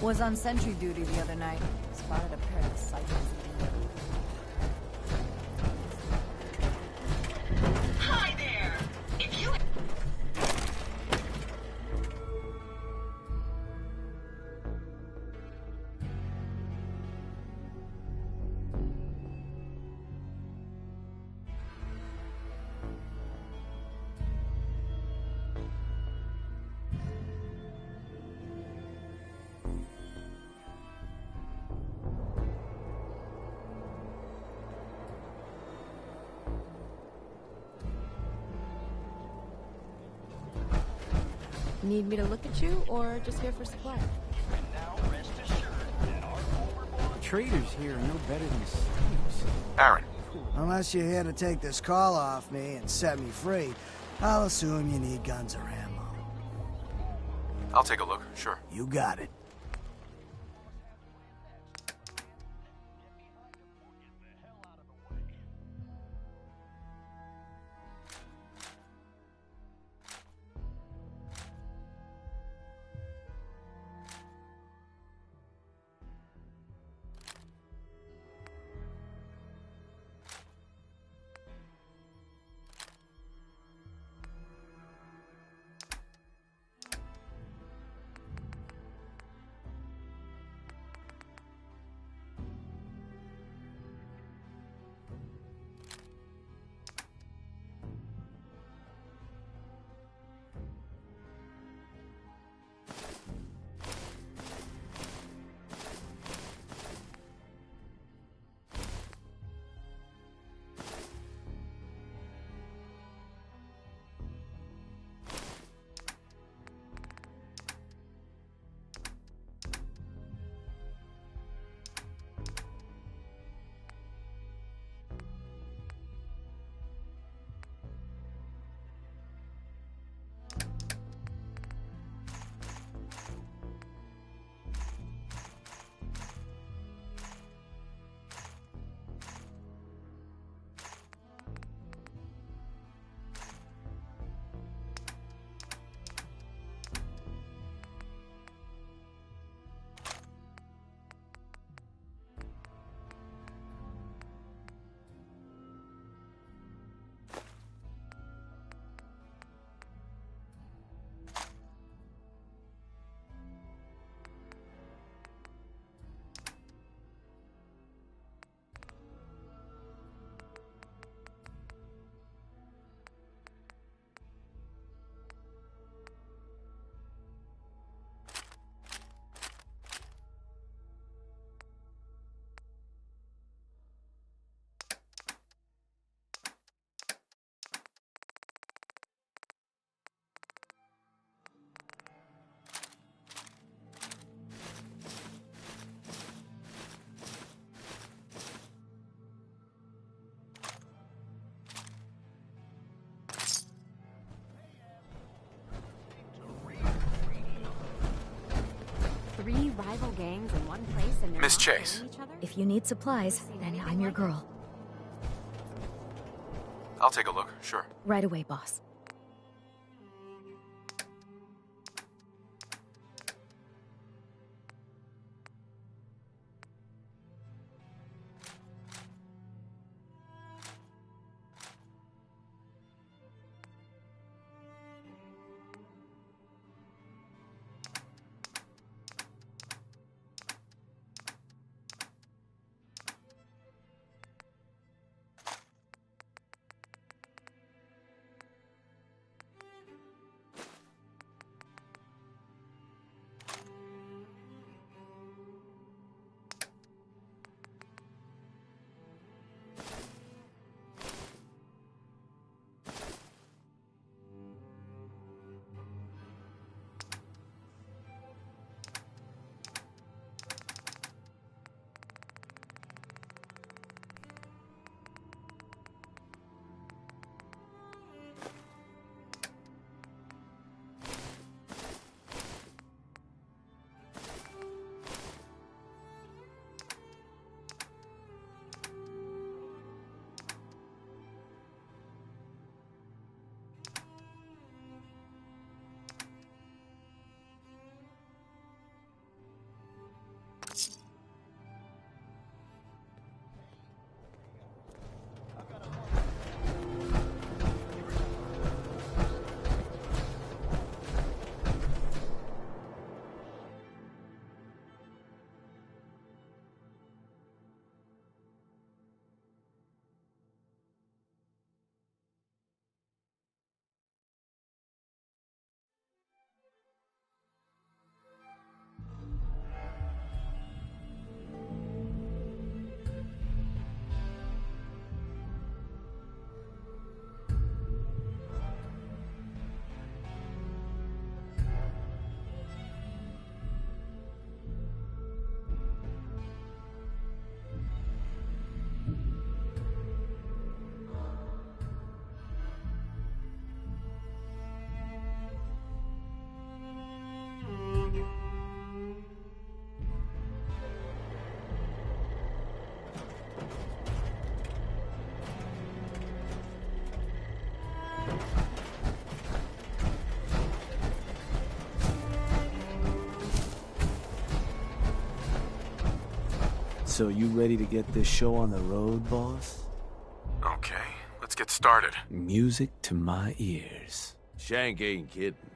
Was on sentry duty the other night. Spotted a pair of cycles. Hi there! If you... Need me to look at you, or just here for supply? Traders here are no better than slaves. Aaron. Unless you're here to take this call off me and set me free, I'll assume you need guns or ammo. I'll take a look, sure. You got it. Three rival gangs in one place and they're Miss not Chase. killing each other? If you need supplies, then I'm your girl. I'll take a look, sure. Right away, boss. So you ready to get this show on the road, boss? Okay, let's get started. Music to my ears. Shank ain't kidding.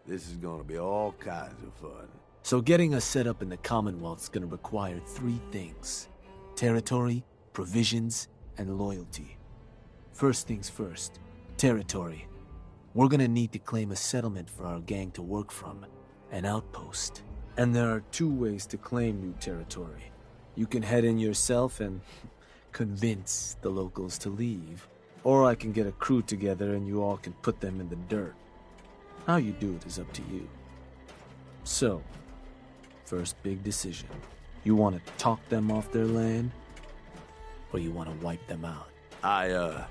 This is gonna be all kinds of fun. So getting us set up in the Commonwealth's gonna require 3 things. Territory, provisions, and loyalty. First things first, territory. We're gonna need to claim a settlement for our gang to work from, an outpost. And there are 2 ways to claim new territory. You can head in yourself and convince the locals to leave. Or I can get a crew together and you all can put them in the dirt. How you do it is up to you. So, first big decision. You want to talk them off their land? Or you want to wipe them out? I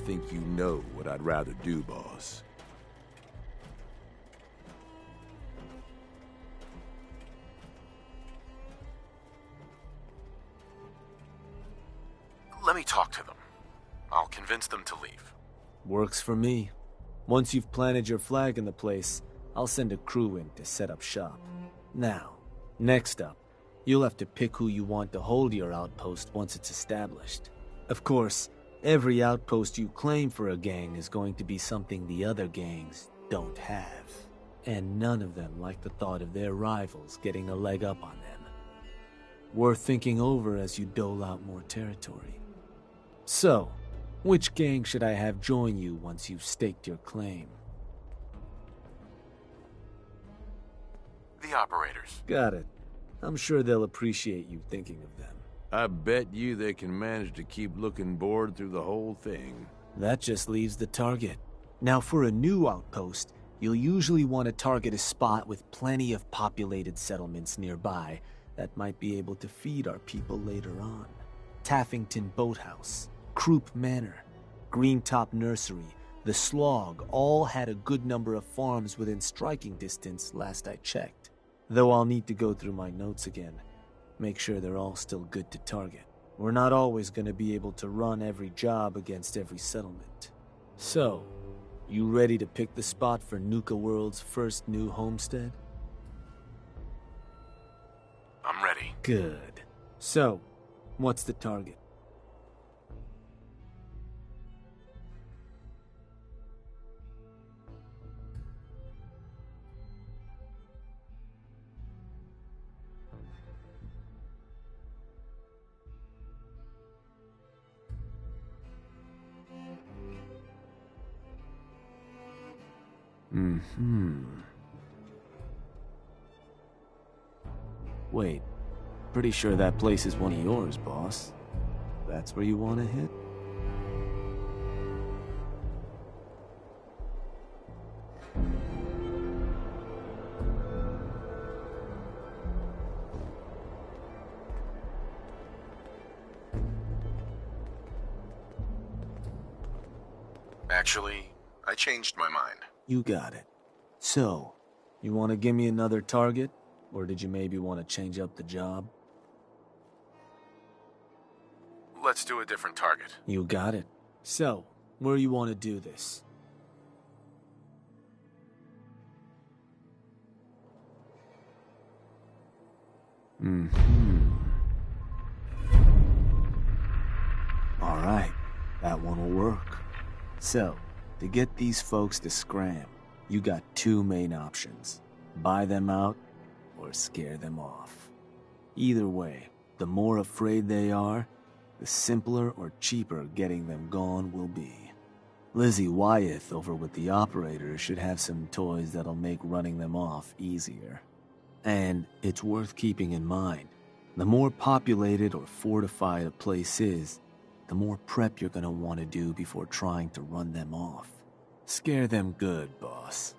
think you know what I'd rather do, boss. Let me talk to them. I'll convince them to leave. Works for me. Once you've planted your flag in the place, I'll send a crew in to set up shop. Now, next up, you'll have to pick who you want to hold your outpost once it's established. Of course, every outpost you claim for a gang is going to be something the other gangs don't have. And none of them like the thought of their rivals getting a leg up on them. Worth thinking over as you dole out more territory. So, which gang should I have join you once you've staked your claim? The operators. Got it. I'm sure they'll appreciate you thinking of them. I bet you they can manage to keep looking bored through the whole thing. That just leaves the target. Now for a new outpost, you'll usually want to target a spot with plenty of populated settlements nearby that might be able to feed our people later on. Taffington Boathouse, Croup Manor, Greentop Nursery, the Slog all had a good number of farms within striking distance last I checked. Though I'll need to go through my notes again, make sure they're all still good to target. We're not always going to be able to run every job against every settlement. So, you ready to pick the spot for NukaWorld's first new homestead? I'm ready. Good. So, what's the target? Wait, pretty sure that place is one of yours, boss. That's where you want to hit? Actually, I changed my mind. You got it. So, you want to give me another target? Or did you maybe want to change up the job? Let's do a different target. You got it. So, where you want to do this? Alright, that one will work. So, to get these folks to scram, you got 2 main options. Buy them out, or scare them off. Either way, the more afraid they are, the simpler or cheaper getting them gone will be. Lizzie Wyeth over with the operators should have some toys that'll make running them off easier. And it's worth keeping in mind, the more populated or fortified a place is, the more prep you're gonna want to do before trying to run them off. Scare them good, boss.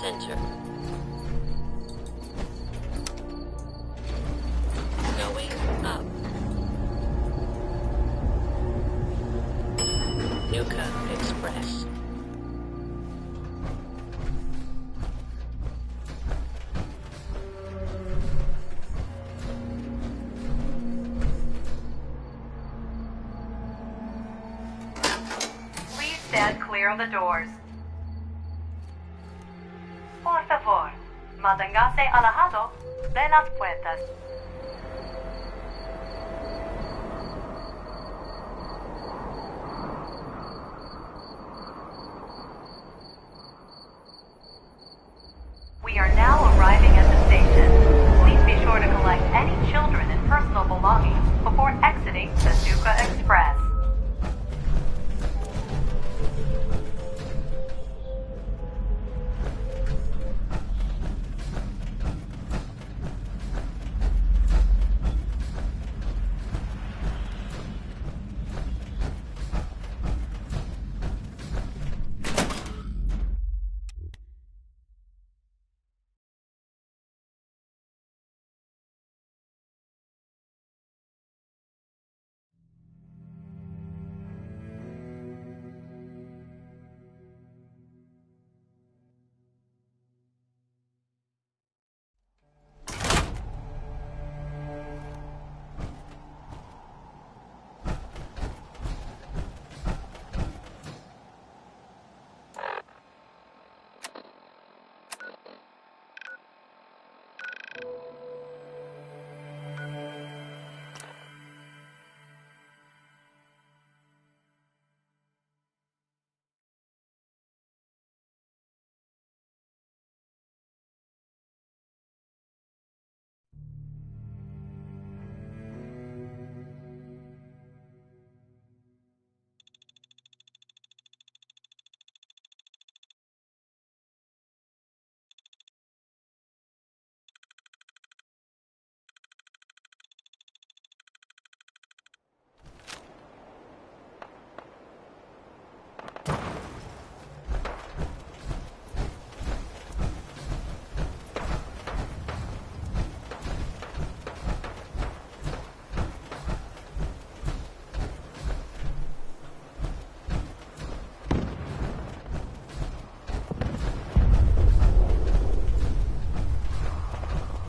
center. Going up. Nuka Express. Please stand clear of the doors. Por favor, manténgase alejado de las puertas. We are now arriving at the station. Please be sure to collect any children and personal belongings before exiting the Nuka Express.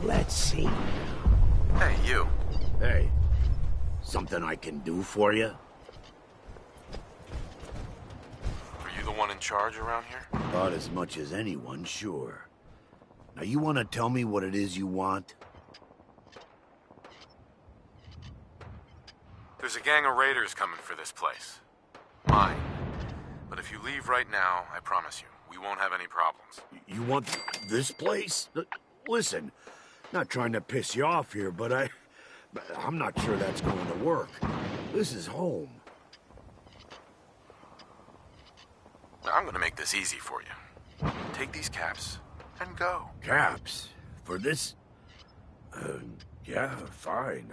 Let's see. Hey, you. Hey, something I can do for you? Are you the one in charge around here? About as much as anyone, sure. Now you want to tell me what it is you want? There's a gang of raiders coming for this place. Mine. But if you leave right now, I promise you, we won't have any problems. You want this place? Listen, not trying to piss you off here, but I'm not sure that's going to work. This is home. I'm gonna make this easy for you. Take these caps and go. Caps? For this? Yeah, fine.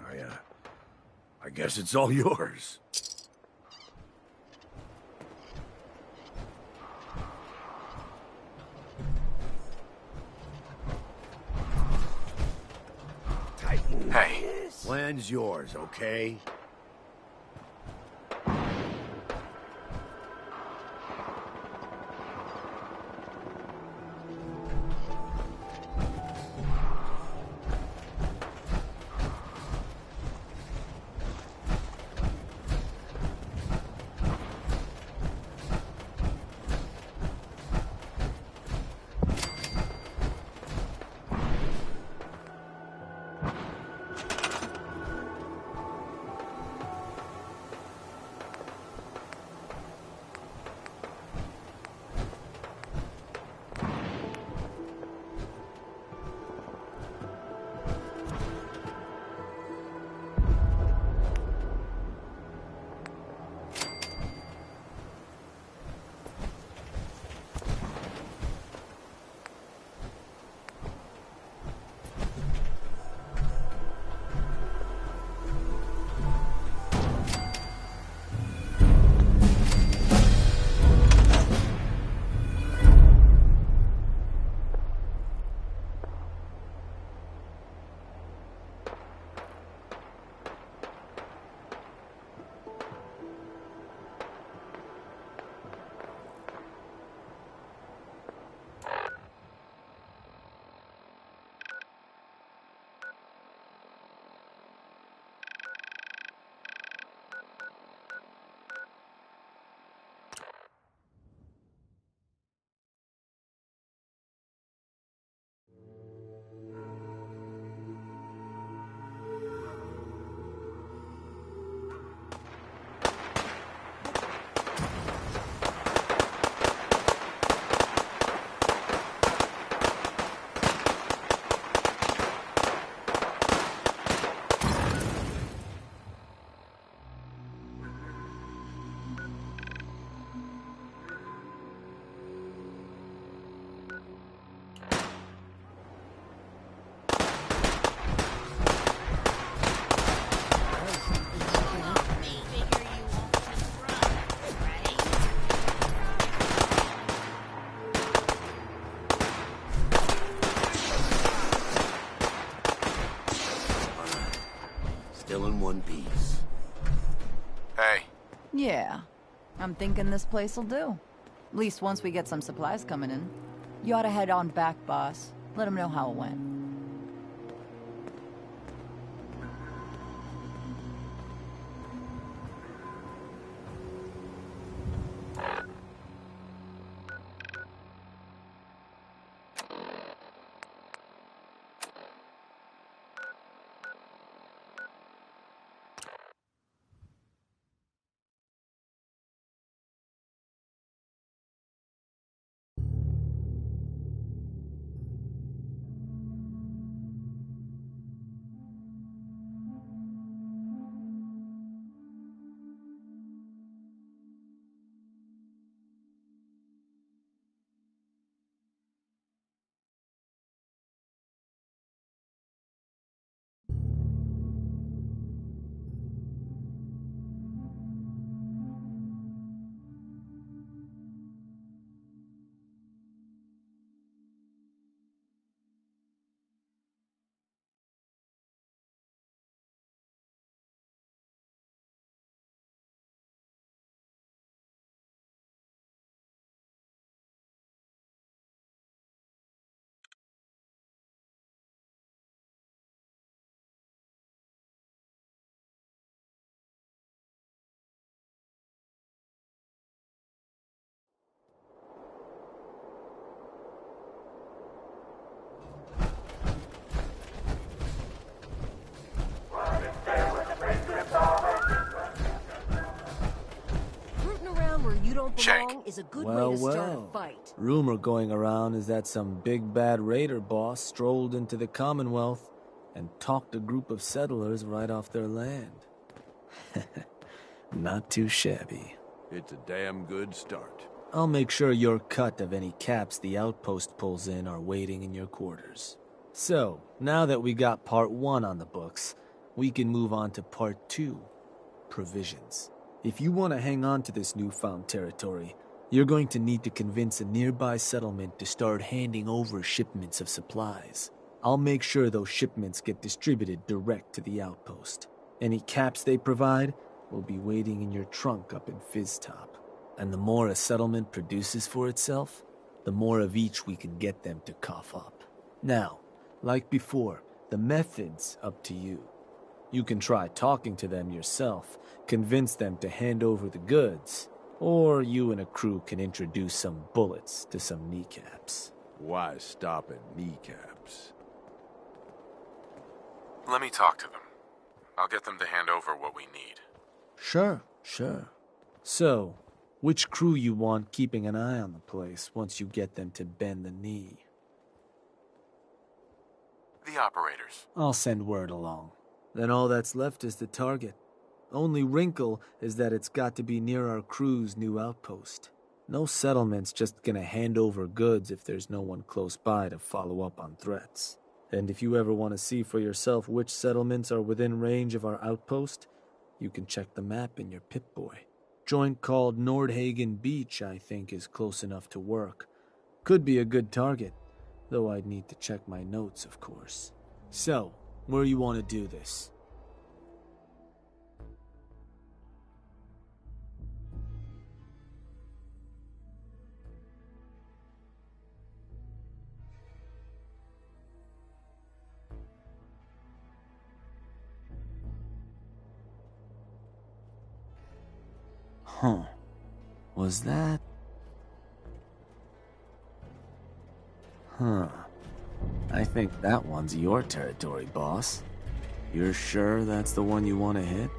I guess it's all yours. Hey. Land's yours, okay? Yeah, I'm thinking this place'll do. At least once we get some supplies coming in. You ought to head on back, boss. Let him know how it went. Check. Is a good way to start a fight. Rumor going around is that some big bad raider boss strolled into the Commonwealth and talked a group of settlers right off their land. Not too shabby. It's a damn good start. I'll make sure your cut of any caps the outpost pulls in are waiting in your quarters. So, now that we got part 1 on the books, we can move on to part 2, provisions. If you want to hang on to this newfound territory, you're going to need to convince a nearby settlement to start handing over shipments of supplies. I'll make sure those shipments get distributed direct to the outpost. Any caps they provide will be waiting in your trunk up in Fizztop. And the more a settlement produces for itself, the more of each we can get them to cough up. Now, like before, the method's up to you. You can try talking to them yourself, convince them to hand over the goods, or you and a crew can introduce some bullets to some kneecaps. Why stop at kneecaps? Let me talk to them. I'll get them to hand over what we need. Sure. So, which crew you want keeping an eye on the place once you get them to bend the knee? The operators. I'll send word along. Then all that's left is the target. Only wrinkle is that it's got to be near our crew's new outpost. No settlement's just gonna hand over goods if there's no one close by to follow up on threats. And if you ever want to see for yourself which settlements are within range of our outpost, you can check the map in your Pip-Boy. Joint called Nordhagen Beach, I think, is close enough to work. Could be a good target, though I'd need to check my notes, of course. So, where you want to do this? Huh. Was that? Huh. I think that one's your territory, boss. You're sure that's the one you want to hit?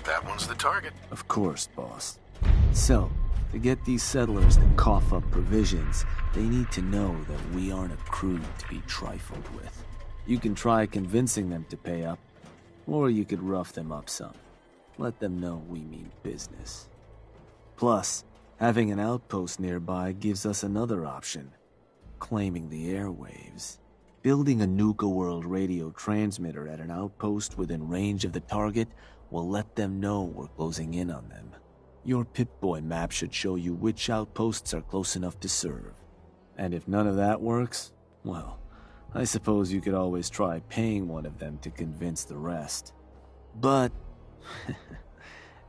That one's the target. Of course, boss. So, to get these settlers to cough up provisions, they need to know that we aren't a crew to be trifled with. You can try convincing them to pay up, or you could rough them up some. Let them know we mean business. Plus, having an outpost nearby gives us another option. Claiming the airwaves. Building a NukaWorld radio transmitter at an outpost within range of the target will let them know we're closing in on them. Your Pip-Boy map should show you which outposts are close enough to serve. And if none of that works, well, I suppose you could always try paying one of them to convince the rest. But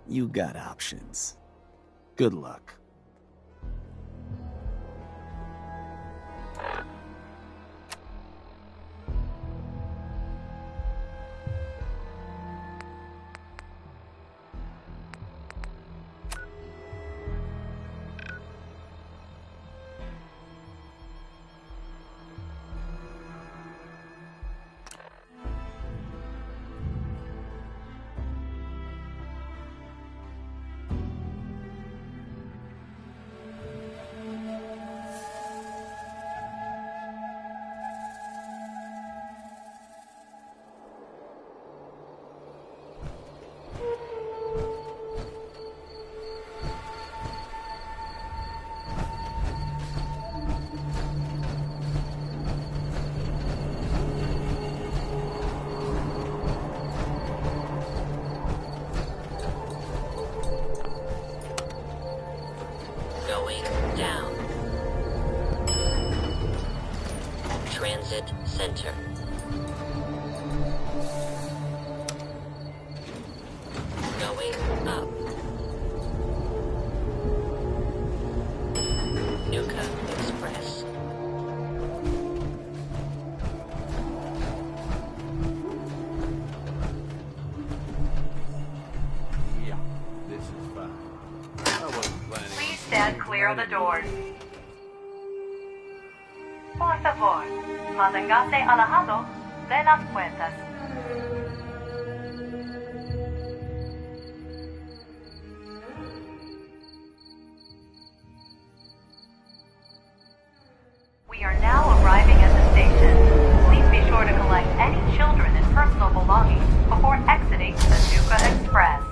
You got options. Good luck. Going down. Transit Center. Going up. Nuka Express. Yeah, this is fine. I wasn't planning. Please stand clear of the doors. Por favor, manténgase alejado de las puertas. We are now arriving at the station. Please be sure to collect any children and personal belongings before exiting the Nuka Express.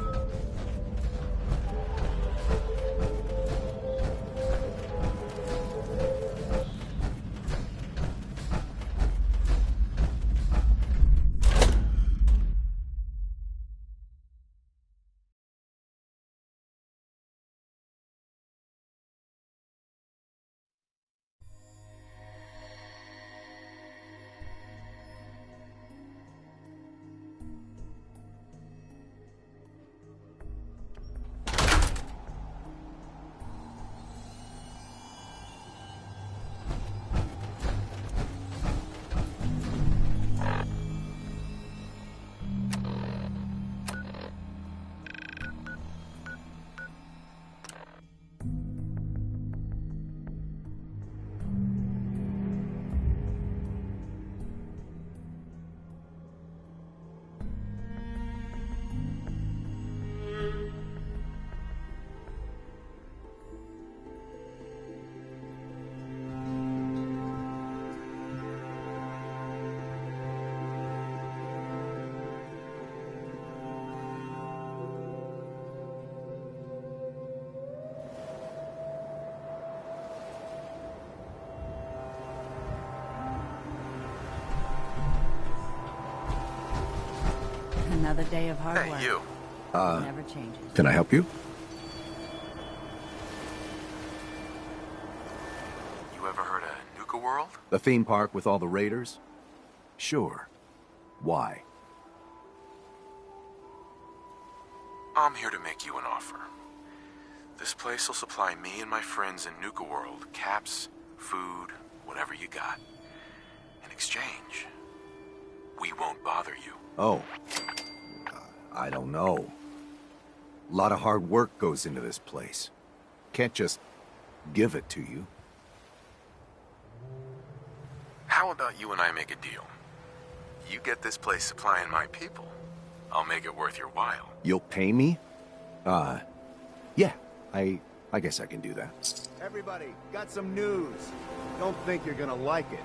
Another day of hard Hey, work. you. Never changes. Can I help you? You ever heard of NukaWorld? The theme park with all the raiders? Sure. Why? I'm here to make you an offer. This place will supply me and my friends in NukaWorld caps, food, whatever you got. In exchange, we won't bother you. Oh. I don't know. A lot of hard work goes into this place. Can't just give it to you. How about you and I make a deal? You get this place supplying my people. I'll make it worth your while. You'll pay me? Yeah. I guess I can do that. Everybody, got some news. Don't think you're gonna like it.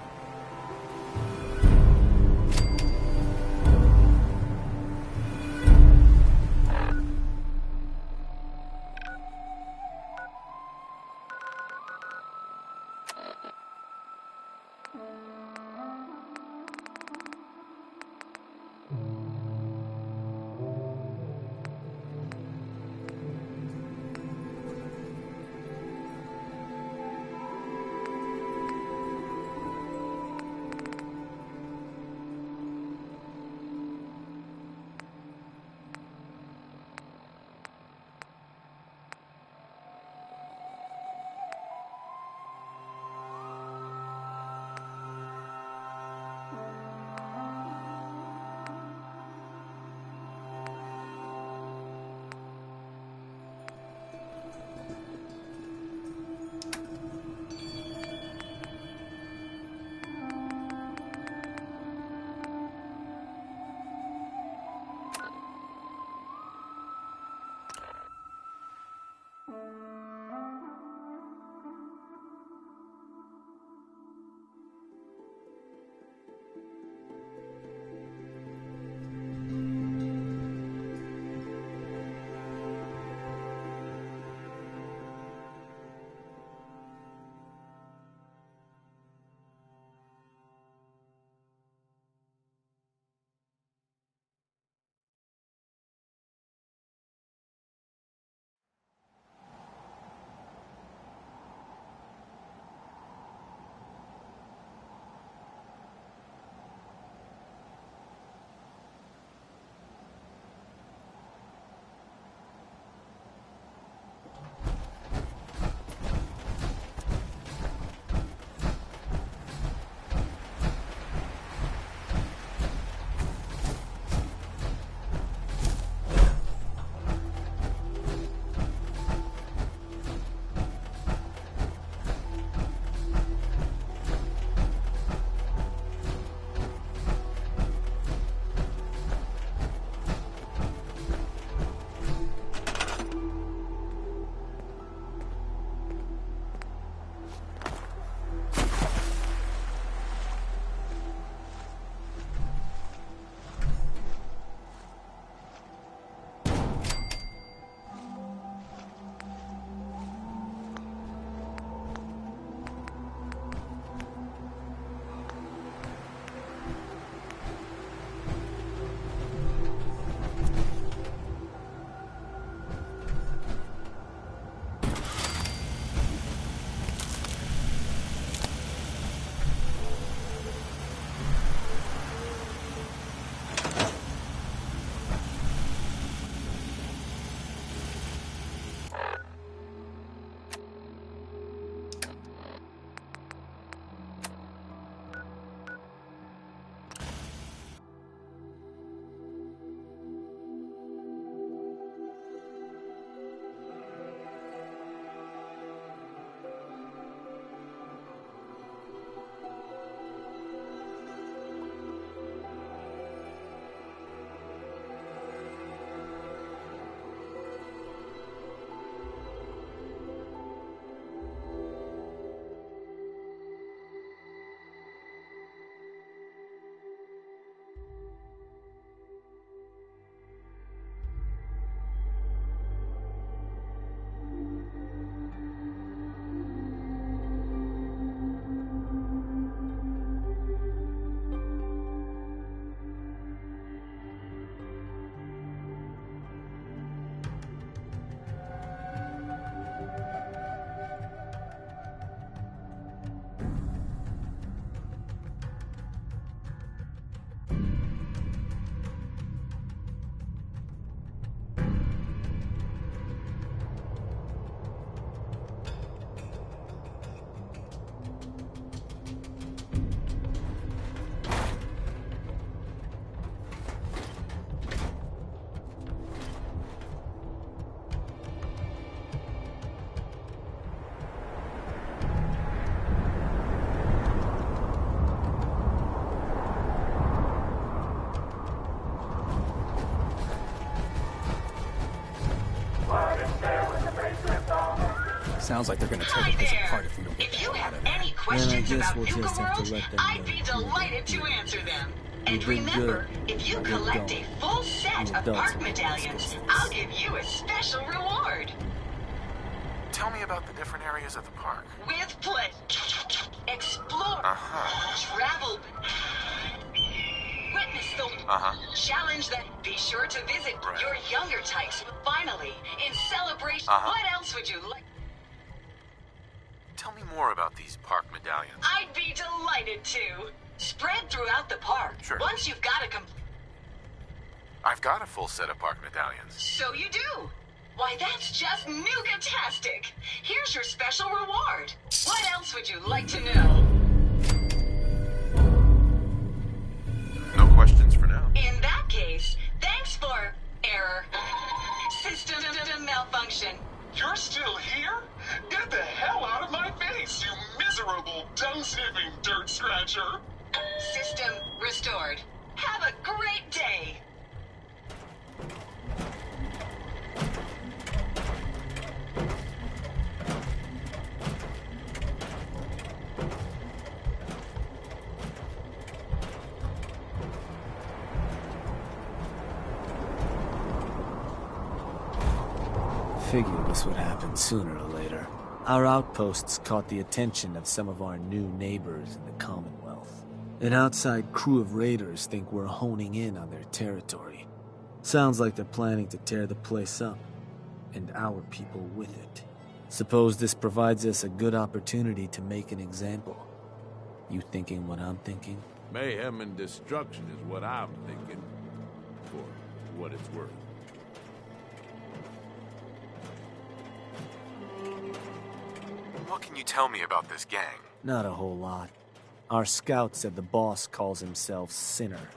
Sounds like they're gonna tear the place apart if we don't get the hell out of there. Any questions about NukaWorld, I'd be delighted to answer them. And remember, if you collect a full set of park medallions, I'll give you a special reward. Tell me about the different areas of the park. With play. Explore. Travel. Witness the challenge that. Be sure to visit your younger types. Finally, in celebration, what else would you like? Tell me more about these park medallions. I'd be delighted to. Spread throughout the park. Sure. Once you've got a complete... I've got a full set of park medallions. So you do. Why, that's just Nuka-tastic. Here's your special reward. What else would you like to know? No questions for now. In that case, thanks for... error. System malfunction. You're still here? Get the hell out of my face, you miserable, dung-sniffing dirt scratcher! System restored. Have a great day! Figured this would happen sooner or later. Our outposts caught the attention of some of our new neighbors in the Commonwealth. An outside crew of raiders think we're honing in on their territory. Sounds like they're planning to tear the place up, and our people with it. Suppose this provides us a good opportunity to make an example. You thinking what I'm thinking? Mayhem and destruction is what I'm thinking, for what it's worth. What can you tell me about this gang? Not a whole lot. Our scout said the boss calls himself Sinner.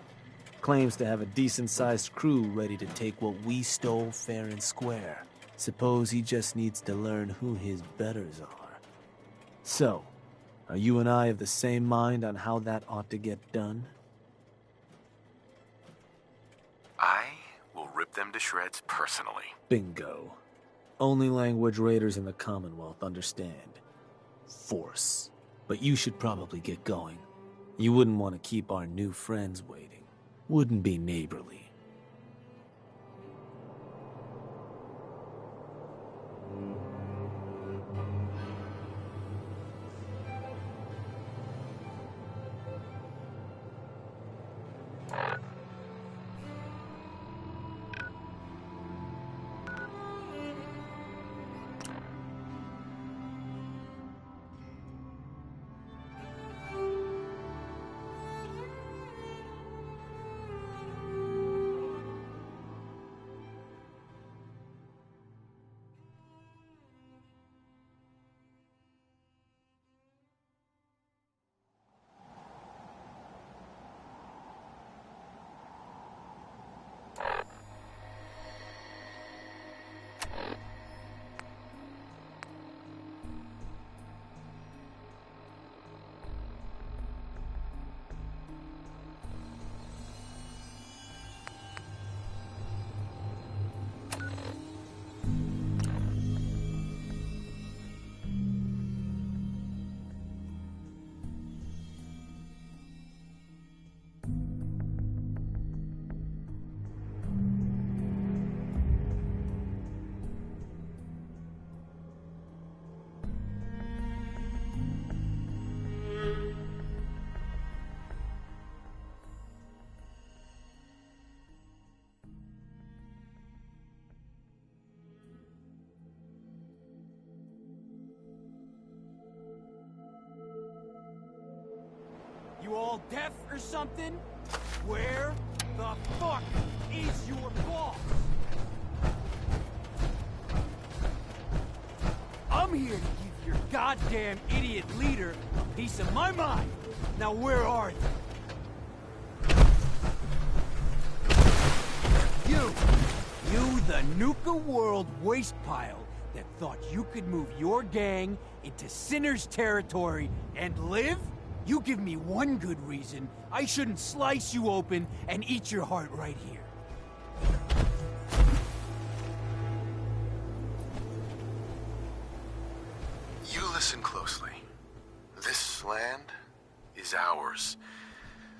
Claims to have a decent-sized crew ready to take what we stole fair and square. Suppose he just needs to learn who his betters are. So, are you and I of the same mind on how that ought to get done? I will rip them to shreds personally. Bingo. Only language raiders in the Commonwealth understand. Force. But you should probably get going. You wouldn't want to keep our new friends waiting. Wouldn't be neighborly. You all deaf or something? Where the fuck is your boss? I'm here to give your goddamn idiot leader a piece of my mind. Now where are they? You the NukaWorld waste pile that thought you could move your gang into Sinner's territory and live? You give me one good reason I shouldn't slice you open and eat your heart right here. land is ours.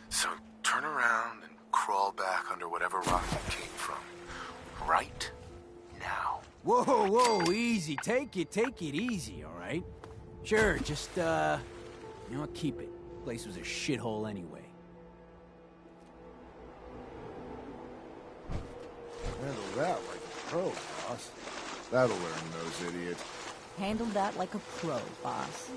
So turn around and crawl back under whatever rock you came from. Right now. Whoa, whoa, easy. Take it easy, all right? Sure, just, you know what, keep it. Place was a shithole anyway. Handle that like a pro, boss. That'll learn those idiots. Handled that like a pro, boss.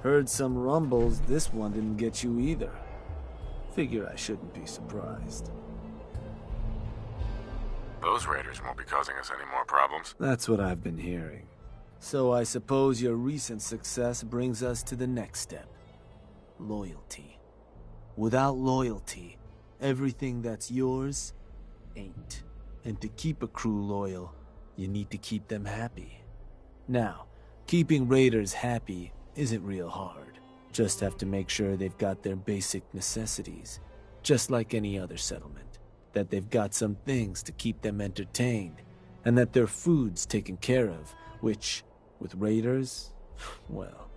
Heard some rumbles, this one didn't get you either. Figure I shouldn't be surprised. Those raiders won't be causing us any more problems. That's what I've been hearing. So I suppose your recent success brings us to the next step. Loyalty. Without loyalty, everything that's yours ain't. And to keep a crew loyal, you need to keep them happy. Now, keeping raiders happy isn't real hard. Just have to make sure they've got their basic necessities, just like any other settlement. That they've got some things to keep them entertained, and that their food's taken care of, which, with raiders, well,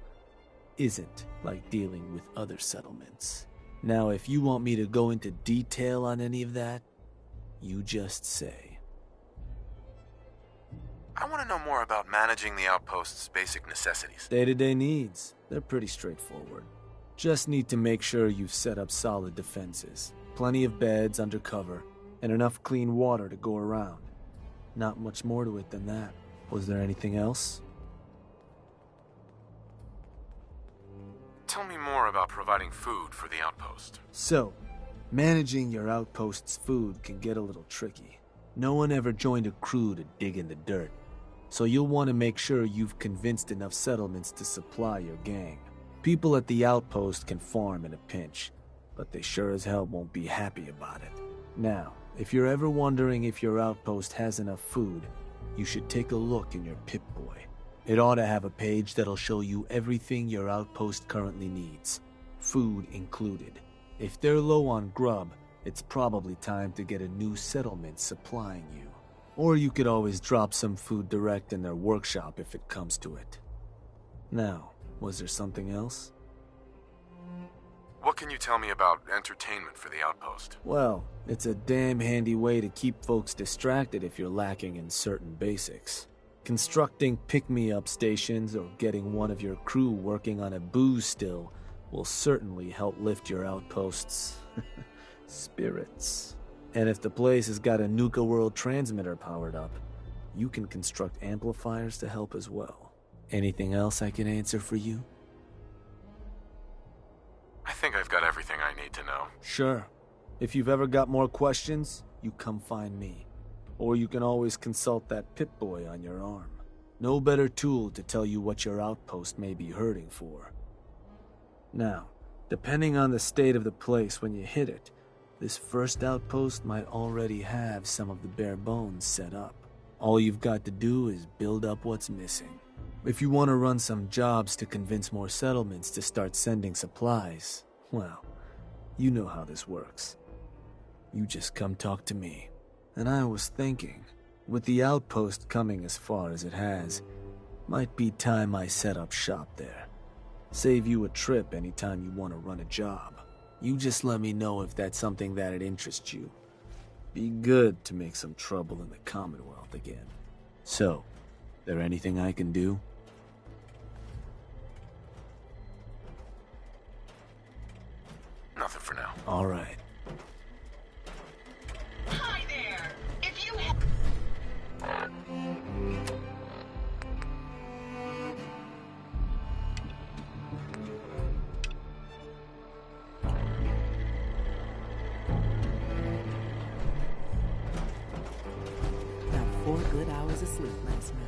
isn't like dealing with other settlements. Now, if you want me to go into detail on any of that, you just say. I want to know more about managing the outpost's basic necessities. Day-to-day needs. They're pretty straightforward. Just need to make sure you've set up solid defenses. Plenty of beds under cover, and enough clean water to go around. Not much more to it than that. Was there anything else? Tell me more about providing food for the outpost. So, managing your outpost's food can get a little tricky. No one ever joined a crew to dig in the dirt. So you'll want to make sure you've convinced enough settlements to supply your gang. People at the outpost can farm in a pinch, but they sure as hell won't be happy about it. Now, if you're ever wondering if your outpost has enough food, you should take a look in your Pip-Boy. It ought to have a page that'll show you everything your outpost currently needs, food included. If they're low on grub, it's probably time to get a new settlement supplying you. Or you could always drop some food direct in their workshop if it comes to it. Now, was there something else? What can you tell me about entertainment for the outpost? Well, it's a damn handy way to keep folks distracted if you're lacking in certain basics. Constructing pick-me-up stations or getting one of your crew working on a booze still will certainly help lift your outpost's spirits. And if the place has got a NukaWorld transmitter powered up, you can construct amplifiers to help as well. Anything else I can answer for you? I think I've got everything I need to know. Sure. If you've ever got more questions, you come find me. Or you can always consult that Pip-Boy on your arm. No better tool to tell you what your outpost may be hurting for. Now, depending on the state of the place when you hit it, this first outpost might already have some of the bare bones set up. All you've got to do is build up what's missing. If you want to run some jobs to convince more settlements to start sending supplies, well, you know how this works. you just come talk to me. And I was thinking, with the outpost coming as far as it has, might be time I set up shop there. Save you a trip anytime you want to run a job. You just let me know if that's something that'd interest you. Be good to make some trouble in the Commonwealth again. So, there anything I can do? Nothing for now. All right. Hi there. If you have... Got 4 good hours of sleep last night.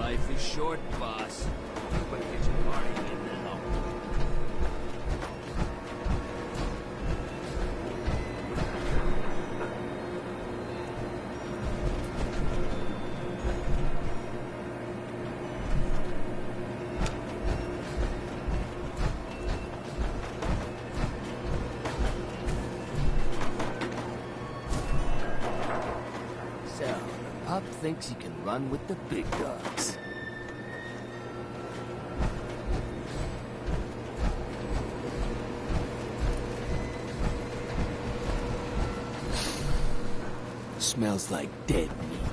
Life is short, boss. But get your party in now. So, Pup thinks he can run with the big dogs. Smells like dead meat.